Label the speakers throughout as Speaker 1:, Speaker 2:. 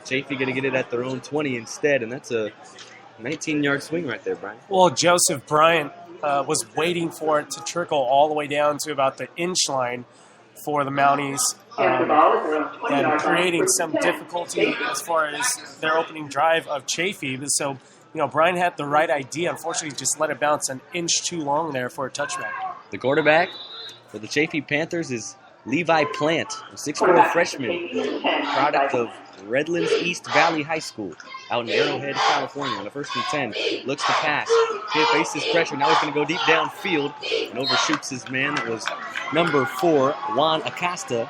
Speaker 1: Chaffey going to get it at their own 20 instead, and that's a 19-yard swing right there, Brian.
Speaker 2: Well, Joseph Bryant was waiting for it to trickle all the way down to about the inch line for the Mounties, and creating some difficulty as far as their opening drive of Chaffey. So, Bryant had the right idea. Unfortunately, just let it bounce an inch too long there for a touchback.
Speaker 1: The quarterback for the Chaffey Panthers is Levi Plant, a 6'4" freshman, product of Redlands East Valley High School out in Arrowhead, California. On the 1st and 10, looks to pass. He faces pressure. Now he's going to go deep downfield and overshoots his man. That was number 4, Juan Acosta,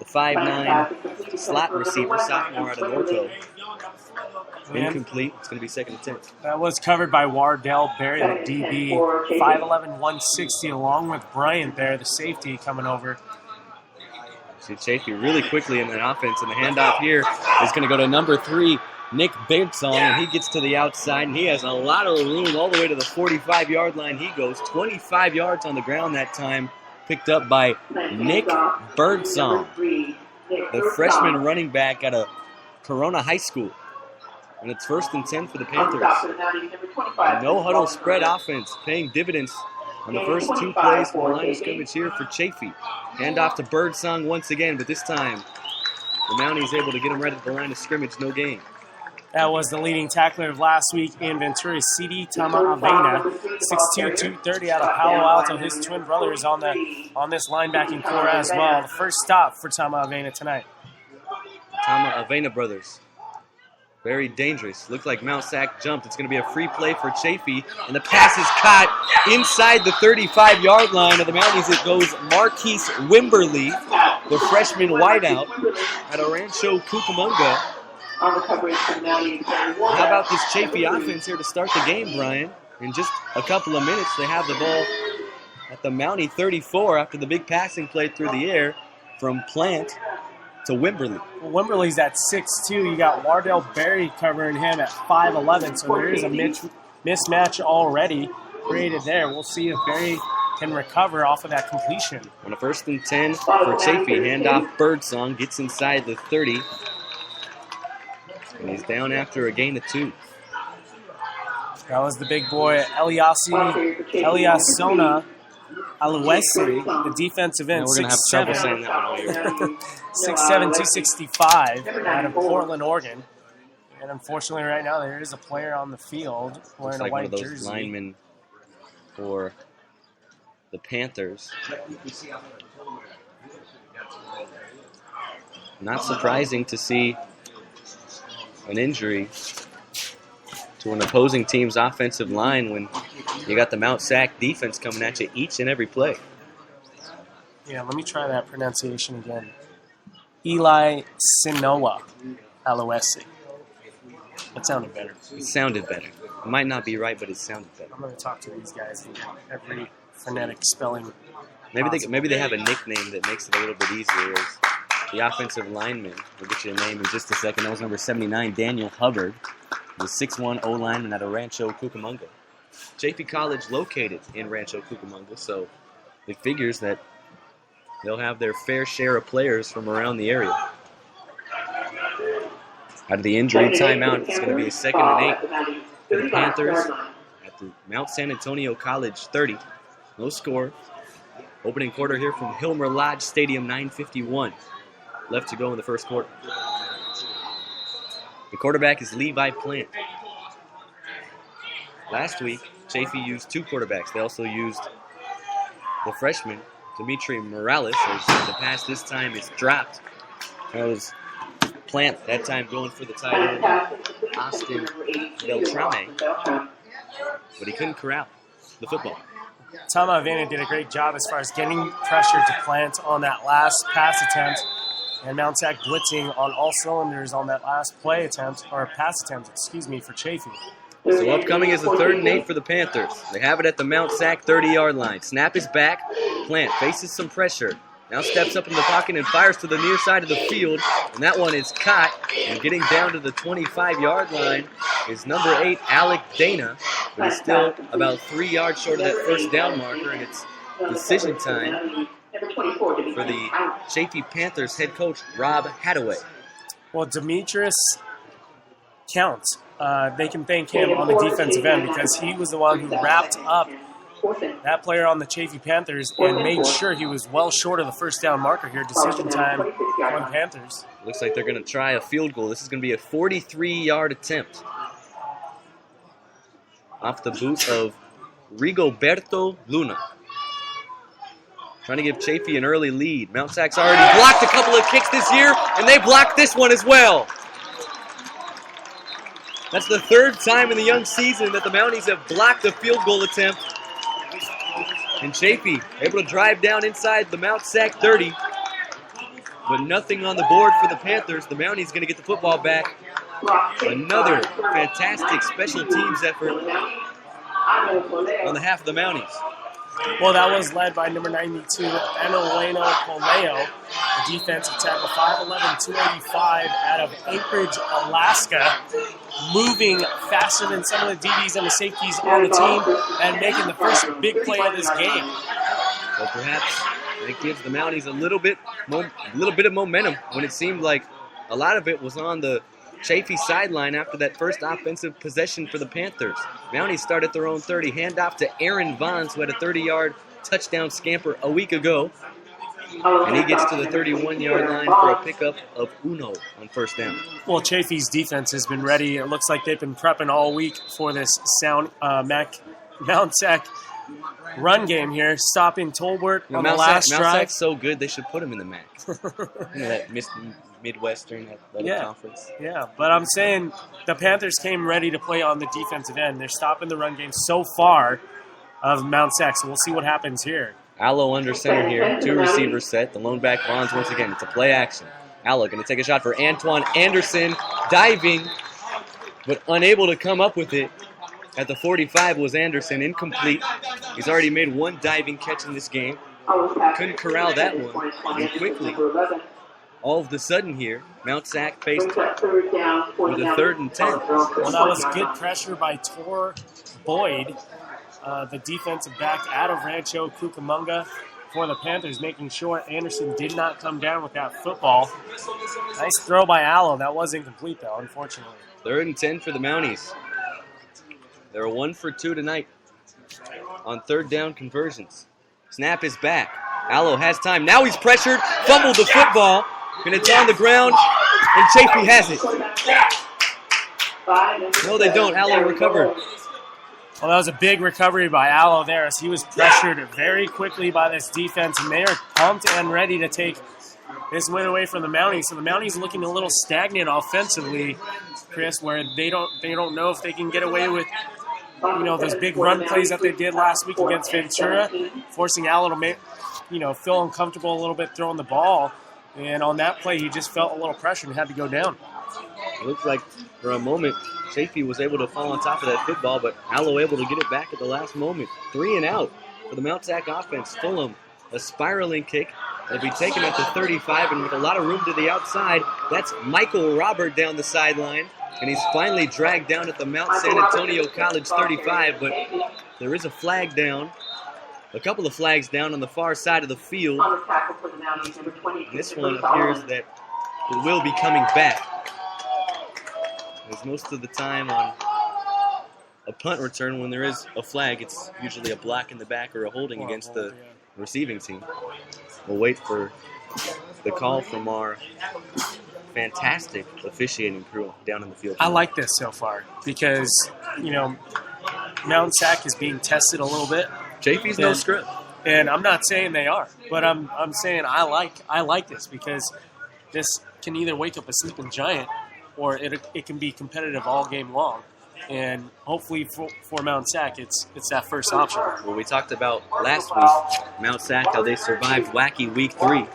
Speaker 1: the 5'9" slot receiver, sophomore out of Norco. Incomplete. It's going to be 2nd and 10.
Speaker 2: That was covered by Wardell Berry, the DB, 5'11", 160, along with Bryant there, the safety coming over.
Speaker 1: See Chaffey really quickly in the offense, and the handoff here is going to go to number 3, Nick Birdsong, and he gets to the outside, and he has a lot of room all the way to the 45-yard line. He goes 25 yards on the ground that time, picked up by Nick Birdsong, the freshman running back out of Corona High School. And it's 1st and 10 for the Panthers. No huddle spread offense paying dividends on the first 2 plays from the line of scrimmage here for Chaffey. Hand off to Birdsong once again, but this time the Mounties able to get him right at the line of scrimmage, no gain.
Speaker 2: That was the leading tackler of last week in Ventura, C.D. Tama Avena, 6'2", 230 out of Palo Alto. His twin brother is on this linebacking core as well. The first stop for Tama Avena tonight.
Speaker 1: Tama Avena brothers. Very dangerous. Looked like Mount Sac jumped. It's going to be a free play for Chaffey, and the pass is caught inside the 35-yard line of the Mounties. It goes Marquise Wimberly, the freshman wideout out of Rancho Cucamonga. How about this Chaffey offense here to start the game, Brian? In just a couple of minutes, they have the ball at the Mountie 34 after the big passing play through the air from Plant to Wimberly.
Speaker 2: Well, Wimberly's at 6'2". You got Wardell Berry covering him at 5'11", so there is a mismatch already created there. We'll see if Berry can recover off of that completion.
Speaker 1: On a 1st and 10 for Chaffey, handoff Birdsong, gets inside the 30, and he's down after a gain of 2.
Speaker 2: That was the big boy, Eliasona Aluesi, the defensive end, 6'7", 265 out of Portland, Oregon. And unfortunately right now there is a player on the field wearing a white jersey. One of those
Speaker 1: linemen for the Panthers. Not surprising to see an injury to an opposing team's offensive line when you got the Mount Sac defense coming at you each and every play.
Speaker 2: Yeah, let me try that pronunciation again. Eli Sinoa Aloesi. That sounded better.
Speaker 1: It sounded better. It might not be right, but it sounded better.
Speaker 2: I'm going to talk to these guys and get every phonetic spelling.
Speaker 1: Maybe they have a nickname that makes it a little bit easier. The offensive lineman, we'll get you a name in just a second. That was number 79, Daniel Hubbard, the 6'1" O-lineman out of Rancho Cucamonga. Chaffey College located in Rancho Cucamonga, so it figures that they'll have their fair share of players from around the area. Out of the injury timeout, it's going to be a 2nd and 8 for the Panthers at the Mount San Antonio College 30. No score. Opening quarter here from Hilmer Lodge Stadium, 9:51 left to go in the first quarter. The quarterback is Levi Plant. Last week, Chaffey used 2 quarterbacks. They also used the freshman, Dimitri Morales, as the pass this time is dropped. That was Plant that time going for the tight end, Austin Beltrame, but he couldn't corral the football.
Speaker 2: Tama Avena did a great job as far as getting pressure to Plant on that last pass attempt, and Mount Sac blitzing on all cylinders on that last pass attempt, for Chaffey.
Speaker 1: So upcoming is the 3rd and 8 for the Panthers. They have it at the Mount Sac 30-yard line. Snap is back. Plant faces some pressure. Now steps up in the pocket and fires to the near side of the field. And that one is caught. And getting down to the 25-yard line is number 8, Alec Dana. But he's still about 3 yards short of that first down marker. And it's decision time for the Chaffey Panthers head coach, Rob Hadaway.
Speaker 2: Well, Demetrius counts. They can thank him on the defensive end because he was the one who wrapped up that player on the Chaffey Panthers and made sure he was well short of the first down marker here. Decision time for the Panthers.
Speaker 1: Looks like they're going to try a field goal. This is going to be a 43-yard attempt. Off the boot of Rigoberto Luna. Trying to give Chaffey an early lead. Mount Sac's already blocked a couple of kicks this year, and they blocked this one as well. That's the third time in the young season that the Mounties have blocked a field goal attempt. And Chaffey able to drive down inside the Mount Sac 30. But nothing on the board for the Panthers. The Mounties going to get the football back. Another fantastic special teams effort on the half of the Mounties.
Speaker 2: Well, that was led by number 92, Anoleno Poleo, the defensive tackle, 5'11", 285, out of Anchorage, Alaska, moving faster than some of the DBs and the safeties on the team and making the first big play of this game.
Speaker 1: So perhaps it gives the Mounties a little bit of momentum when it seemed like a lot of it was on the Chaffey sideline after that first offensive possession for the Panthers. Mounties start at their own 30. Handoff to Aaron Vons, who had a 30-yard touchdown scamper a week ago. And he gets to the 31-yard line for a pickup of Uno on first down.
Speaker 2: Well, Chaffey's defense has been ready. It looks like they've been prepping all week for this Mount Sac run game here, stopping Tolbert on the last drive.
Speaker 1: Mount Sac's so good, they should put him in the MAC. That Midwestern Athletic Conference.
Speaker 2: Yeah, but I'm saying the Panthers came ready to play on the defensive end. They're stopping the run game so far of Mount Sac, so we'll see what happens here.
Speaker 1: Allo under center here, two receivers set. The lone back Vons once again. It's a play action. Allo going to take a shot for Antoine Anderson, diving, but unable to come up with it. At the 45 was Anderson, incomplete. He's already made one diving catch in this game. Couldn't corral that one. And quickly, all of a sudden here, Mount Sac faced with a 3rd and 10.
Speaker 2: Well, that was good pressure by Tor Boyd, the defensive back out of Rancho Cucamonga for the Panthers, making sure Anderson did not come down with that football. Nice throw by Allo. That was incomplete, though, unfortunately.
Speaker 1: 3rd and 10 for the Mounties. They're 1 for 2 tonight on 3rd down conversions. Snap is back. Allo has time. Now he's pressured. Fumbled the football. And it's on the ground. And Chaffey has it. No, they don't. Allo recovered.
Speaker 2: Well, that was a big recovery by Allo there as he was pressured very quickly by this defense. And they are pumped and ready to take this win away from the Mounties. So the Mounties looking a little stagnant offensively, Chris, where they don't know if they can get away with those big run plays that they did last week against Ventura, forcing Allo to feel uncomfortable a little bit throwing the ball. And on that play, he just felt a little pressure and had to go down.
Speaker 1: It looked like for a moment, Chaffey was able to fall on top of that football, but Allo able to get it back at the last moment. 3 and out for the Mount Sac offense. Fulham, a spiraling kick. It'll be taken at the 35, and with a lot of room to the outside, that's Michael Robert down the sideline. And he's finally dragged down at the Mount San Antonio College 35, but there is a flag down. A couple of flags down on the far side of the field. And this one appears that it will be coming back. As most of the time on a punt return, when there is a flag, it's usually a block in the back or a holding against the receiving team. We'll wait for the call from our fantastic officiating crew down in the field.
Speaker 2: I like this so far because, Mount Sac is being tested a little bit.
Speaker 1: Chaffey's no script.
Speaker 2: And I'm not saying they are, but I'm saying I like this because this can either wake up a sleeping giant or it can be competitive all game long. And hopefully for Mount Sac, it's that first option.
Speaker 1: Well, we talked about last week, Mount Sac, how they survived Wacky Week 3.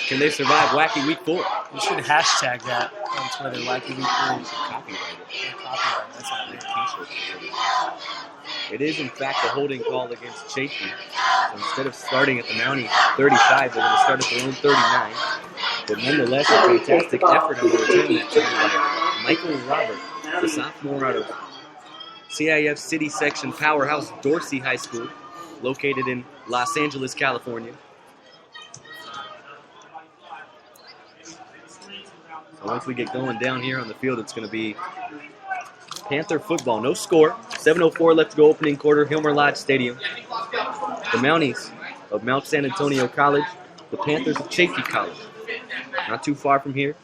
Speaker 1: Can they survive Wacky Week 4?
Speaker 2: You should hashtag that on Twitter, Wacky Week 3.
Speaker 1: Copyright it. That's not a t-shirt. It is, in fact, a holding call against Chaffey. So instead of starting at the Mountie 35, they're going to start at their own 39. But nonetheless, a fantastic effort on the return that time by Michael Robert, the sophomore out of CIF City Section powerhouse Dorsey High School, located in Los Angeles, California. So once we get going down here on the field, it's going to be Panther football. No score. 7:04 left to go, opening quarter, Hilmer Lodge Stadium. The Mounties of Mount San Antonio College, the Panthers of Chaffey College. Not too far from here.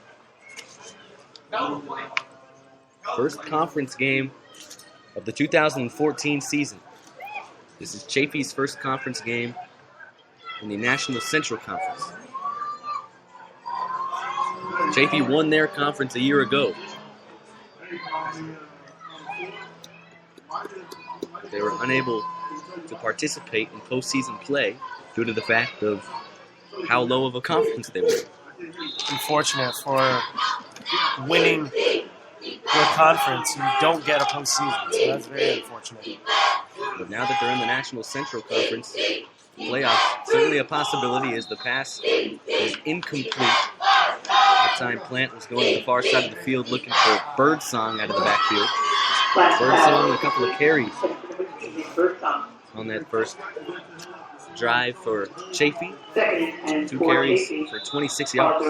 Speaker 1: First conference game of the 2014 season. This is Chaffey's first conference game in the National Central Conference. Chaffey won their conference a year ago. But they were unable to participate in postseason play due to the fact of how low of a conference they were.
Speaker 2: Unfortunate for winning your conference, you don't get a postseason, so that's very unfortunate.
Speaker 1: But now that they're in the National Central Conference playoffs, certainly a possibility as the pass is incomplete. That time Plant was going to the far side of the field looking for Birdsong out of the backfield. Birdsong, a couple of carries on that first drive for Chaffey. 2 carries for 26 yards.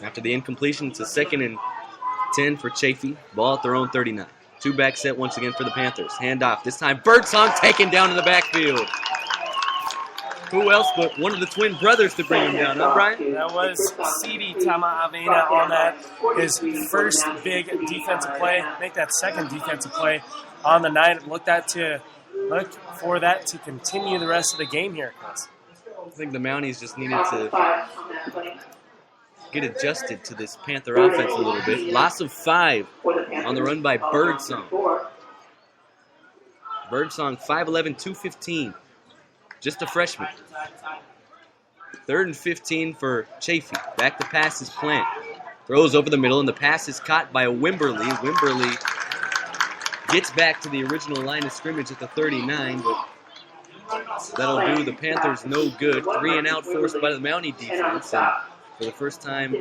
Speaker 1: After the incompletion, it's a 2nd and 10 for Chaffey. Ball at their own 39. 2-back set once again for the Panthers. Handoff. This time Birdsong taken down in the backfield. Who else but one of the twin brothers to bring him down, huh, Brian?
Speaker 2: That was C.D. Tama Avena on that. His first big defensive play. Make that second defensive play on the night. Look for that to continue the rest of the game here, Chris.
Speaker 1: I think the Mounties just needed to get adjusted to this Panther offense a little bit. Loss of 5 on the run by Birdsong. Birdsong, 5'11", 215. Just a freshman. 3rd and 15 for Chaffey. Back to pass is Plant. Throws over the middle, and the pass is caught by Wimberly. Wimberly gets back to the original line of scrimmage at the 39, but that'll do the Panthers no good. 3 and out forced by the Mountie defense. And for the first time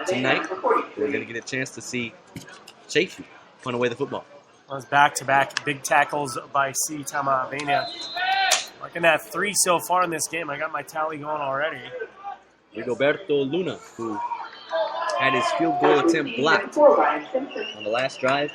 Speaker 1: tonight, we're going to get a chance to see Chaffey punt away the football.
Speaker 2: Well, it's back-to-back big tackles by C. Tama Avena. Looking at 3 so far in this game. I got my tally going already.
Speaker 1: Rigoberto Luna, who had his field goal attempt blocked on the last drive.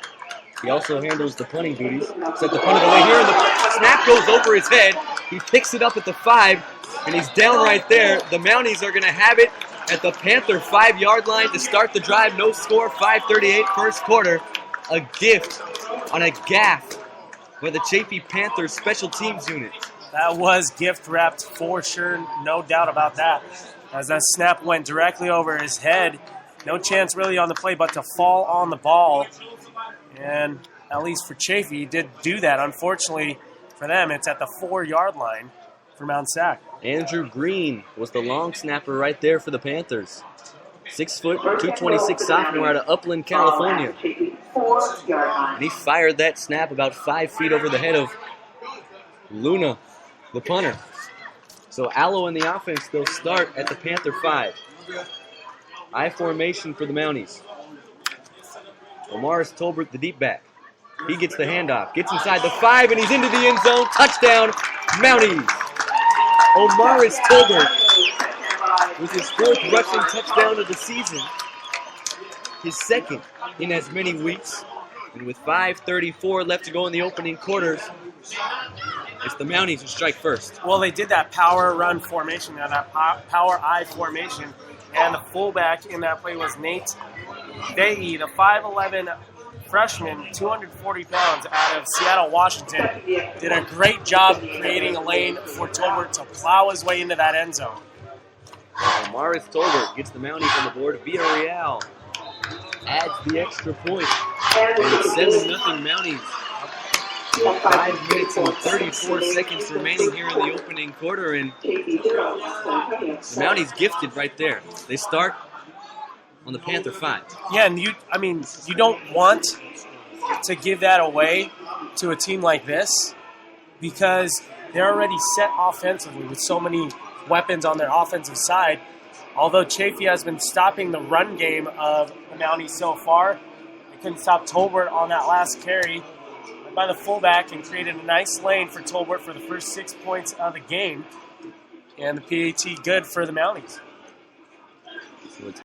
Speaker 1: He also handles the punting duties. Set the punt away here, and the snap goes over his head. He picks it up at the 5, and he's down right there. The Mounties are going to have it at the Panther 5-yard line to start the drive. No score, 5:38 first quarter. A gift on a gaff by the Chaffey Panthers special teams unit.
Speaker 2: That was gift wrapped for sure, no doubt about that. As that snap went directly over his head, no chance really on the play but to fall on the ball. And at least for Chaffey, he did do that. Unfortunately for them, it's at the 4-yard line for Mount SAC.
Speaker 1: Andrew Green was the long snapper right there for the Panthers. 6 foot, 226 sophomore out of Upland, California. And he fired that snap about 5 feet over the head of Luna, the punter. So Allo in the offense, they'll start at the Panther 5. I formation for the Mounties. Omaris Tolbert, the deep back. He gets the handoff, gets inside the 5, and he's into the end zone. Touchdown, Mounties. Omaris Tolbert with his 4th rushing touchdown of the season. His 2nd in as many weeks. And with 5:34 left to go in the opening quarters, it's the Mounties who strike first.
Speaker 2: Well, they did that power run formation, that power I formation, and the fullback in that play was Nate Vehi, the 5'11" freshman, 240 pounds, out of Seattle, Washington. Did a great job creating a lane for Tolbert to plow his way into that end zone.
Speaker 1: Omaris Tolbert gets the Mounties on the board. Villarreal adds the extra point. And it's 7-0 Mounties. 5 minutes and 34 seconds remaining here in the opening quarter, and the Mounties gifted right there. They start on the Panther 5.
Speaker 2: Yeah, and you don't want to give that away to a team like this because they're already set offensively with so many weapons on their offensive side. Although Chaffey has been stopping the run game of the Mounties so far, they couldn't stop Tolbert on that last carry by the fullback and created a nice lane for Tolbert for the first 6 points of the game. And the PAT good for the Mounties.
Speaker 1: So it's